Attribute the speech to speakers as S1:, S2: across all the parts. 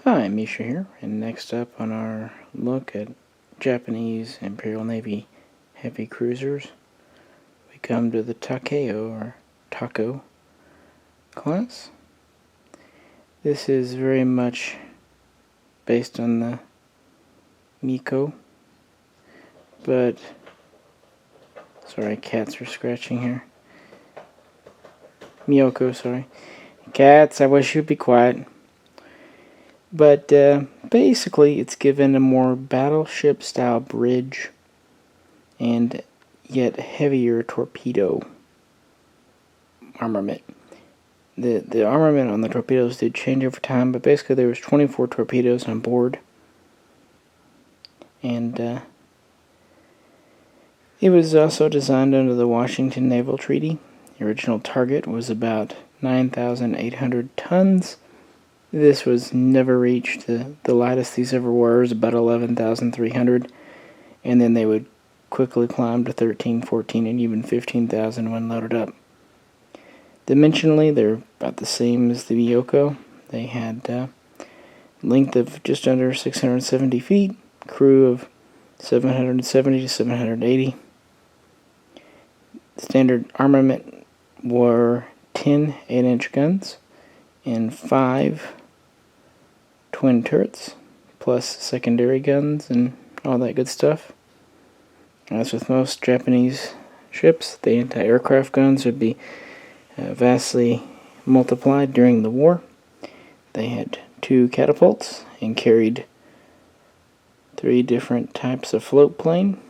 S1: Hi, Misha here, and next up on our look at Japanese Imperial Navy heavy cruisers, we come to the Takao, or Takao class. This is very much based on the Miko, but, sorry, cats are scratching here. Miyoko, sorry. Cats, I wish you'd be quiet. But basically, it's given a more battleship-style bridge and yet heavier torpedo armament. The armament on the torpedoes did change over time, but basically there was 24 torpedoes on board, and it was also designed under the Washington Naval Treaty. The original target was about 9,800 tons. This was never reached. The lightest these ever were was about 11,300, and then they would quickly climb to 13, 14, and even 15,000 when loaded up. Dimensionally, they're about the same as the Mishaco. They had length of just under 670 feet, crew of 770 to 780. Standard armament were 10 8-inch guns and 5 twin turrets, plus secondary guns and all that good stuff. As with most Japanese ships, the anti-aircraft guns would be vastly multiplied during the war. They had 2 catapults and carried 3 different types of float plane.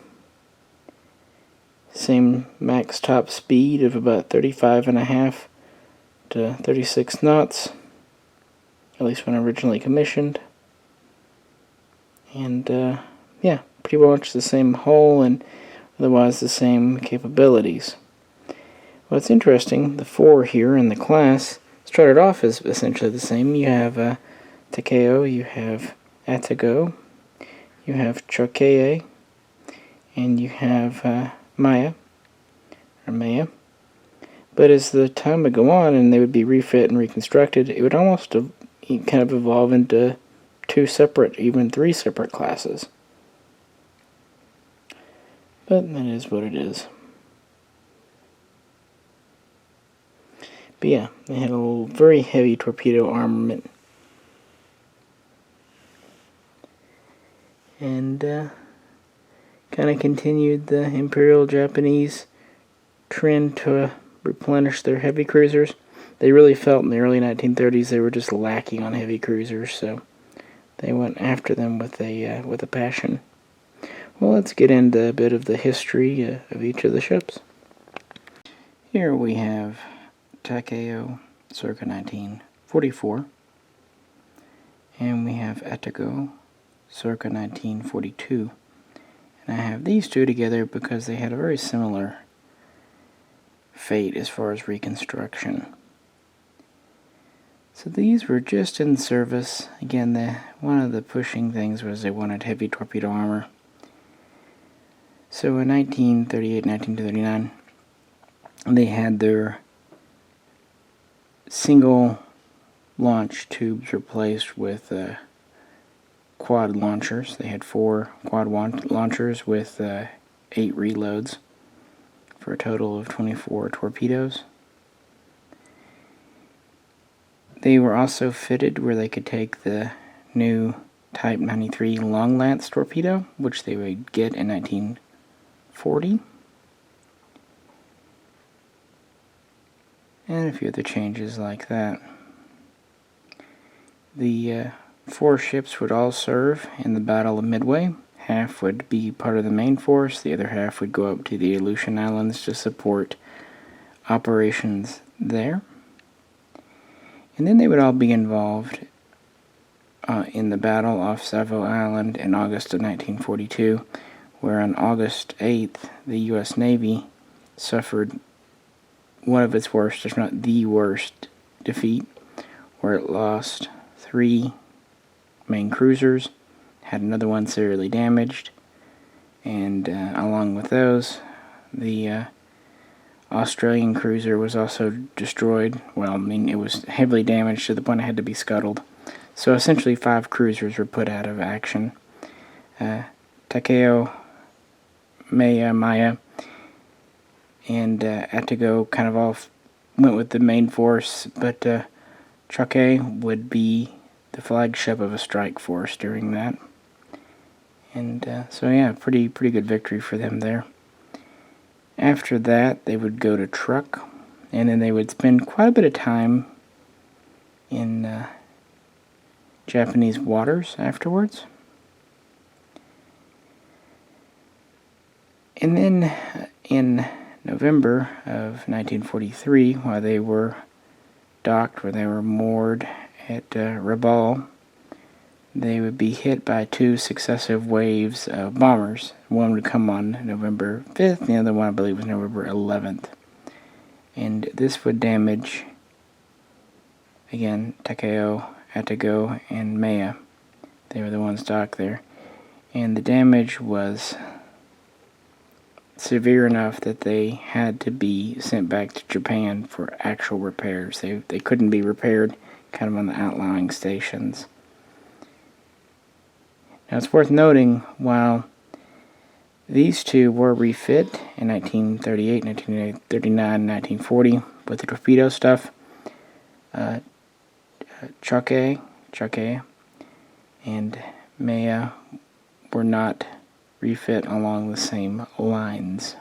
S1: Same max top speed of about 35.5 to 36 knots, at least when originally commissioned. And yeah, pretty much the same hull and otherwise the same capabilities. What's interesting, the 4 here in the class started off as essentially the same. You have Takao, you have Atago, you have Chōkai, and you have Maya, or Maya. But as the time would go on and they would be refit and reconstructed, it would almost kind of evolve into 2 separate, even 3 separate classes. But that is what it is. But yeah, they had a very heavy torpedo armament. And kind of continued the Imperial Japanese trend to replenish their heavy cruisers. They really felt in the early 1930s they were just lacking on heavy cruisers, so they went after them with a passion. Well, let's get into a bit of the history of each of the ships. Here we have Takao circa 1944, and we have Atago circa 1942. And I have these two together because they had a very similar fate as far as reconstruction. So these were just in service. Again, one of the pushing things was they wanted heavy torpedo armor. So in 1938, 1939, they had their single launch tubes replaced with quad launchers. They had 4 quad launchers with 8 reloads for a total of 24 torpedoes. They were also fitted where they could take the new Type 93 Long Lance torpedo, which they would get in 1940. And a few other changes like that. The 4 ships would all serve in the Battle of Midway. Half would be part of the main force, the other half would go up to the Aleutian Islands to support operations there. And then they would all be involved in the battle off Savo Island in August of 1942, where on August 8th, the U.S. Navy suffered one of its worst, if not the worst, defeat, where it lost 3 main cruisers, had another one severely damaged, and along with those, the Australian cruiser was also destroyed. Well, I mean, it was heavily damaged to the point it had to be scuttled. So essentially 5 cruisers were put out of action. Takao Maya and Atago kind of all went with the main force, but Chōkai would be the flagship of a strike force during that. And so yeah, pretty good victory for them there. After that, they would go to Truk, and then they would spend quite a bit of time in Japanese waters afterwards. And then in November of 1943, while they were docked, where they were moored at Rabaul, they would be hit by 2 successive waves of bombers. One would come on November 5th, the other one I believe was November 11th. And this would damage, again, Takao, Atago, and Maya. They were the ones docked there. And the damage was severe enough that they had to be sent back to Japan for actual repairs. They couldn't be repaired kind of on the outlying stations. Now it's worth noting, while these 2 were refit in 1938, 1939, 1940 with the torpedo stuff, Chōkai and Maya were not refit along the same lines.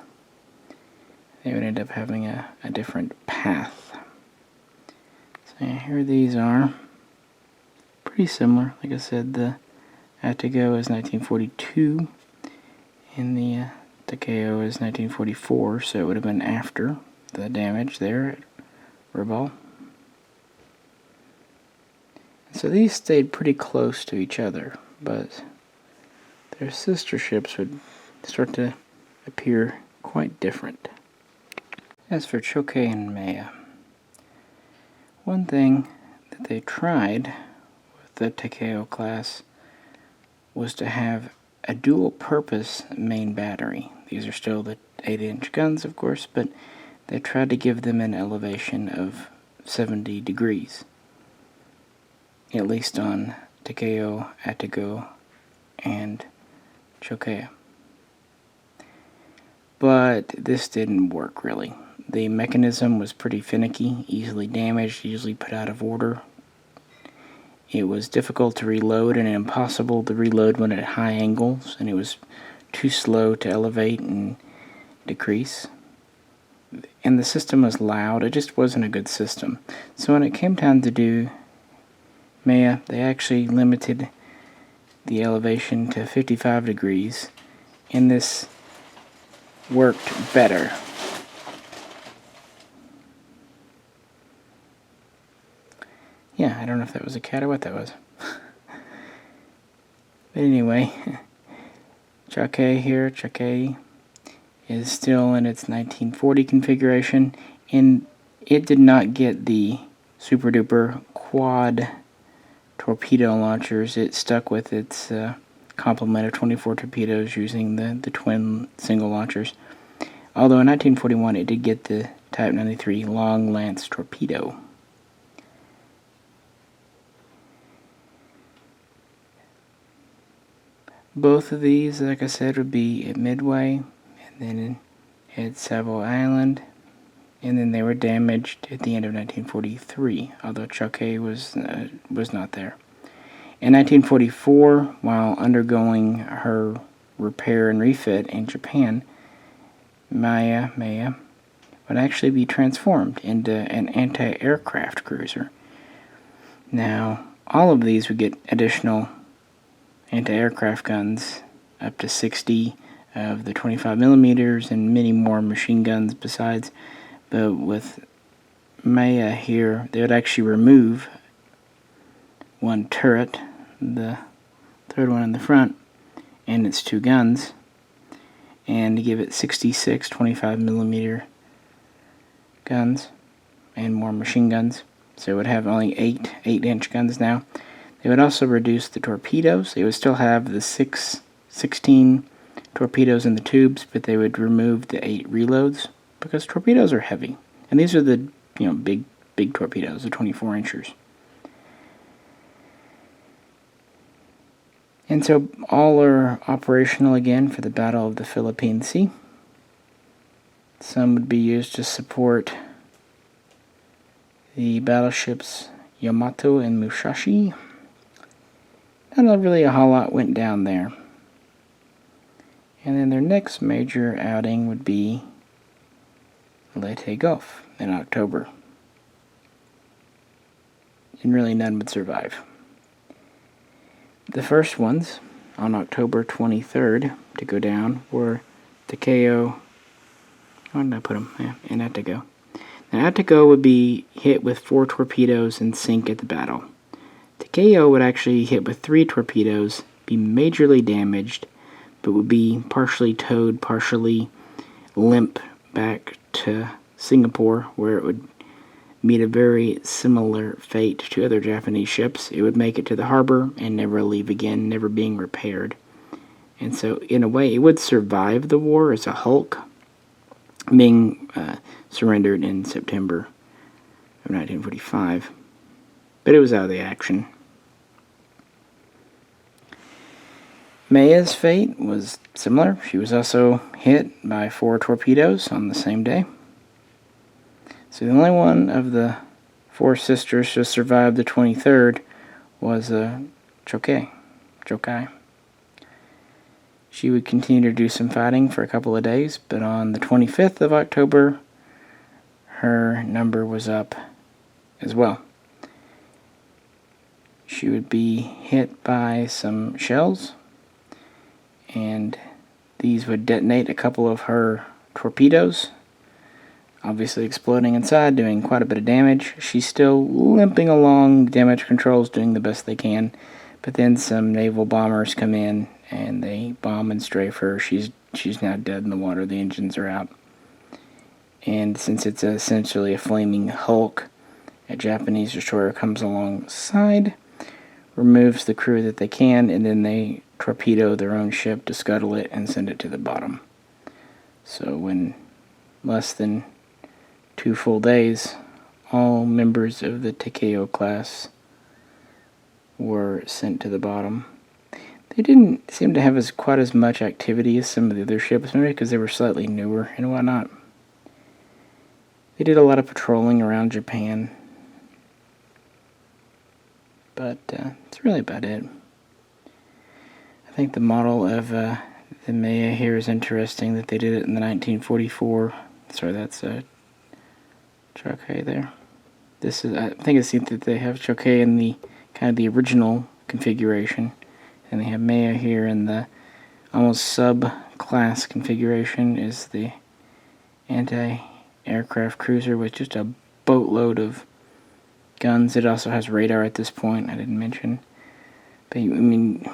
S1: They would end up having a different path. So here these are. Pretty similar. Like I said, the Atago is 1942 and the Takao is 1944, so it would have been after the damage there at Rabaul. So these stayed pretty close to each other, but their sister ships would start to appear quite different. As for Chōkai and Maya, one thing that they tried with the Takao-class was to have a dual-purpose main battery. These are still the 8-inch guns, of course, but they tried to give them an elevation of 70 degrees, at least on Takao, Atago, and Chōkai. But this didn't work, really. The mechanism was pretty finicky, easily damaged, usually put out of order. It was difficult to reload and impossible to reload when at high angles, and it was too slow to elevate and decrease. And the system was loud. It just wasn't a good system. So when it came time to do Maya, they actually limited the elevation to 55 degrees, and this worked better. Yeah, I don't know if that was a cat or what that was. But anyway, Chōkai here, Chōkai is still in its 1940 configuration, and it did not get the super duper quad torpedo launchers. It stuck with its complement of 24 torpedoes using the twin single launchers. Although in 1941 it did get the Type 93 Long Lance torpedo. Both of these, like I said, would be at Midway, and then at Savo Island, and then they were damaged at the end of 1943, although Chōkai was not there. In 1944, while undergoing her repair and refit in Japan, Maya would actually be transformed into an anti-aircraft cruiser. Now, all of these would get additional anti-aircraft guns, up to 60 of the 25 millimeters, and many more machine guns besides. But with Maya here, they would actually remove one turret, the third one in the front, and its 2 guns, and give it 66 25 millimeter guns and more machine guns. So it would have only 8-inch guns now. They would also reduce the torpedoes. They would still have the 16 torpedoes in the tubes, but they would remove the 8 reloads because torpedoes are heavy. And these are the big torpedoes, the 24-inchers. And so all are operational again for the Battle of the Philippine Sea. Some would be used to support the battleships Yamato and Musashi. Not really a whole lot went down there. And then their next major outing would be Leyte Gulf in October. And really none would survive. The first ones on October 23rd to go down were Takao. Where did I put them? Yeah, and Atago. Now Atago would be hit with 4 torpedoes and sink at the battle. Takao would actually hit with 3 torpedoes, be majorly damaged, but would be partially towed, partially limp back to Singapore, where it would meet a very similar fate to other Japanese ships. It would make it to the harbor and never leave again, never being repaired. And so, in a way, it would survive the war as a hulk, being surrendered in September of 1945. But it was out of the action. Maya's fate was similar. She was also hit by 4 torpedoes on the same day. So the only one of the 4 sisters to survive the 23rd was Chōkai. She would continue to do some fighting for a couple of days, but on the 25th of October, her number was up as well. She would be hit by some shells, and these would detonate a couple of her torpedoes, obviously exploding inside, doing quite a bit of damage. She's still limping along, damage control's doing the best they can, but then some naval bombers come in and they bomb and strafe her. She's now dead in the water, the engines are out. And since it's essentially a flaming hulk, a Japanese destroyer comes alongside, removes the crew that they can, and then they torpedo their own ship to scuttle it and send it to the bottom. So in less than 2 full days, all members of the Takao-class were sent to the bottom. They didn't seem to have quite as much activity as some of the other ships, maybe because they were slightly newer and whatnot. They did a lot of patrolling around Japan, but that's really about it. I think the model of the Maya here is interesting, that they did it in the 1944. Sorry, that's Chōkai there. This is, I think it's that they have Chōkai in the kind of the original configuration, and they have Maya here in the almost sub-class configuration. Is the anti-aircraft cruiser with just a boatload of guns. It also has radar at this point, I didn't mention. But I mean,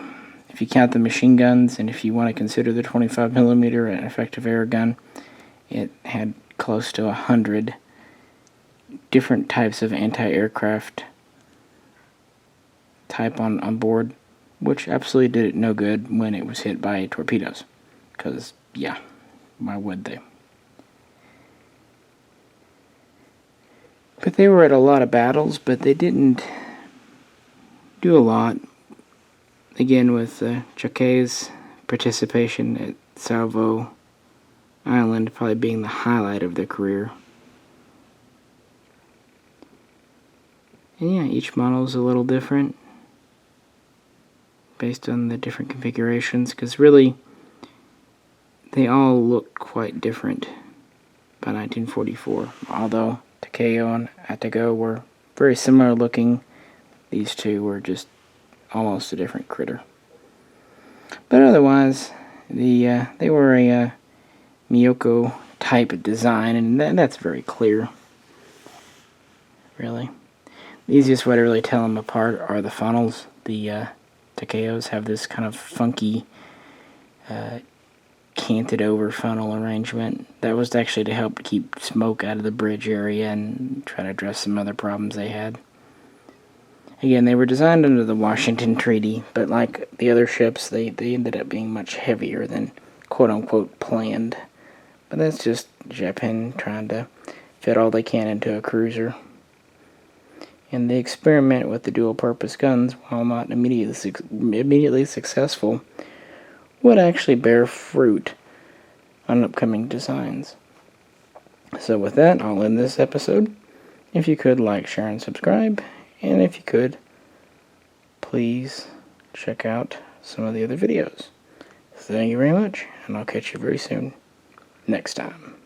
S1: if you count the machine guns, and if you want to consider the 25mm an effective air gun, it had close to 100 different types of anti-aircraft type on board, which absolutely did it no good when it was hit by torpedoes. Because, yeah, why would they? But they were at a lot of battles, but they didn't do a lot. Again, with Chōkai's participation at Salvo Island probably being the highlight of their career. And yeah, each model is a little different based on the different configurations, because really they all looked quite different by 1944. Although Takao and Atago were very similar looking, these two were just almost a different critter. But otherwise, they were a Mishaco type design, and that's very clear, really. The easiest way to really tell them apart are the funnels. The Takaos have this kind of funky canted over funnel arrangement. That was actually to help keep smoke out of the bridge area and try to address some other problems they had. Again, they were designed under the Washington Treaty, but like the other ships, they ended up being much heavier than quote-unquote planned. But that's just Japan trying to fit all they can into a cruiser. And the experiment with the dual-purpose guns, while not immediately successful, would actually bear fruit on upcoming designs. So with that, I'll end this episode. If you could, like, share, and subscribe. And if you could, please check out some of the other videos. Thank you very much, and I'll catch you very soon next time.